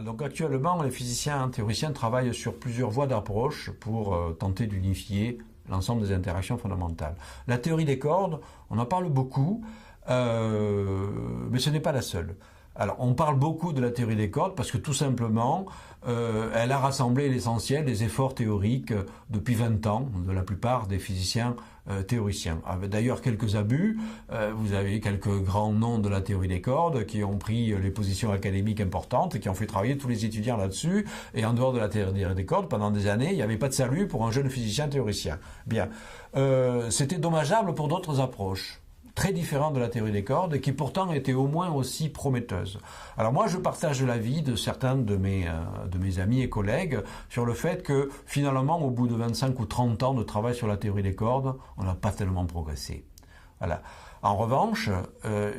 Donc actuellement, les physiciens théoriciens travaillent sur plusieurs voies d'approche pour tenter d'unifier l'ensemble des interactions fondamentales. La théorie des cordes, on en parle beaucoup, mais ce n'est pas la seule. Alors, on parle beaucoup de la théorie des cordes parce que tout simplement, elle a rassemblé l'essentiel des efforts théoriques depuis 20 ans de la plupart des physiciens théoriciens. Avec d'ailleurs quelques abus, vous avez quelques grands noms de la théorie des cordes qui ont pris les positions académiques importantes et qui ont fait travailler tous les étudiants là-dessus. Et en dehors de la théorie des cordes, pendant des années, il n'y avait pas de salut pour un jeune physicien théoricien. Bien, c'était dommageable pour d'autres approches très différentes de la théorie des cordes et qui pourtant étaient au moins aussi prometteuses. Alors moi je partage l'avis de certains de mes amis et collègues sur le fait que finalement au bout de 25 ou 30 ans de travail sur la théorie des cordes, on n'a pas tellement progressé. Voilà. En revanche,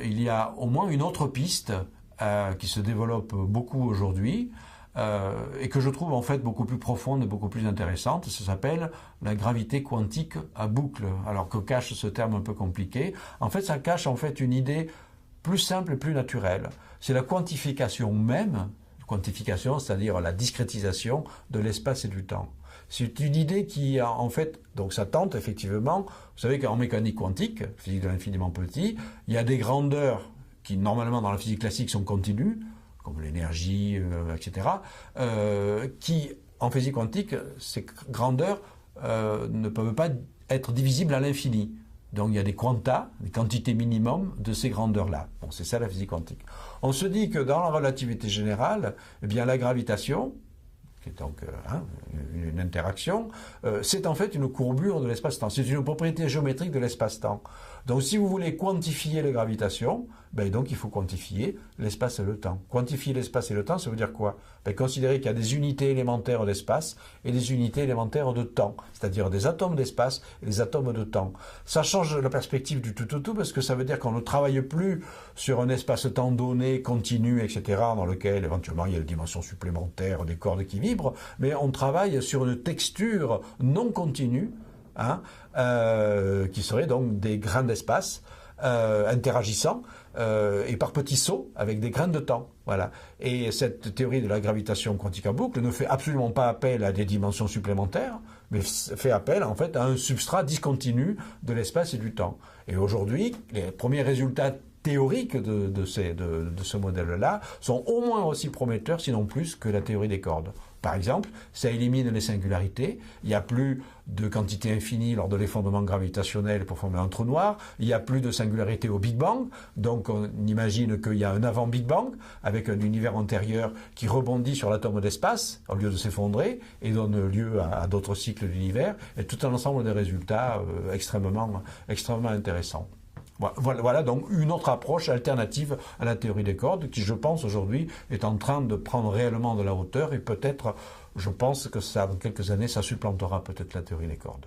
il y a au moins une autre piste qui se développe beaucoup aujourd'hui, et que je trouve en fait beaucoup plus profonde et beaucoup plus intéressante. Ça s'appelle la gravité quantique à boucle. Alors que cache ce terme un peu compliqué, en fait ça cache en fait une idée plus simple et plus naturelle. C'est la quantification même, quantification c'est-à-dire la discrétisation de l'espace et du temps. C'est une idée qui a en fait, donc ça tente effectivement, vous savez qu'en mécanique quantique, physique de l'infiniment petit, il y a des grandeurs qui normalement dans la physique classique sont continues, comme l'énergie, etc., qui, en physique quantique, ces grandeurs ne peuvent pas être divisibles à l'infini. Donc il y a des quanta, des quantités minimum de ces grandeurs-là. Bon, c'est ça la physique quantique. On se dit que dans la relativité générale, eh bien la gravitation, qui est donc une interaction, c'est en fait une courbure de l'espace-temps. C'est une propriété géométrique de l'espace-temps. Donc si vous voulez quantifier les gravitations, ben donc il faut quantifier l'espace et le temps. Quantifier l'espace et le temps, ça veut dire quoi? Ben, considérer qu'il y a des unités élémentaires d'espace et des unités élémentaires de temps, c'est-à-dire des atomes d'espace et des atomes de temps. Ça change la perspective du tout parce que ça veut dire qu'on ne travaille plus sur un espace-temps donné, continu, etc., dans lequel éventuellement il y a des dimensions supplémentaires, des cordes qui vibrent, mais on travaille sur une texture non continue, qui serait donc des grains d'espace interagissant et par petits sauts avec des grains de temps. Voilà. Et cette théorie de la gravitation quantique à boucle ne fait absolument pas appel à des dimensions supplémentaires, mais fait appel en fait à un substrat discontinu de l'espace et du temps. Et aujourd'hui, les premiers résultats théoriques de ce modèle-là sont au moins aussi prometteurs, sinon plus, que la théorie des cordes. Par exemple, ça élimine les singularités, il n'y a plus de quantité infinie lors de l'effondrement gravitationnel pour former un trou noir, il n'y a plus de singularité au Big Bang, donc on imagine qu'il y a un avant Big Bang, avec un univers antérieur qui rebondit sur l'atome d'espace, au lieu de s'effondrer, et donne lieu à d'autres cycles d'univers, et tout un ensemble de résultats extrêmement intéressants. Voilà donc une autre approche alternative à la théorie des cordes qui, je pense, aujourd'hui est en train de prendre réellement de la hauteur et peut-être, je pense que ça, dans quelques années, ça supplantera peut-être la théorie des cordes.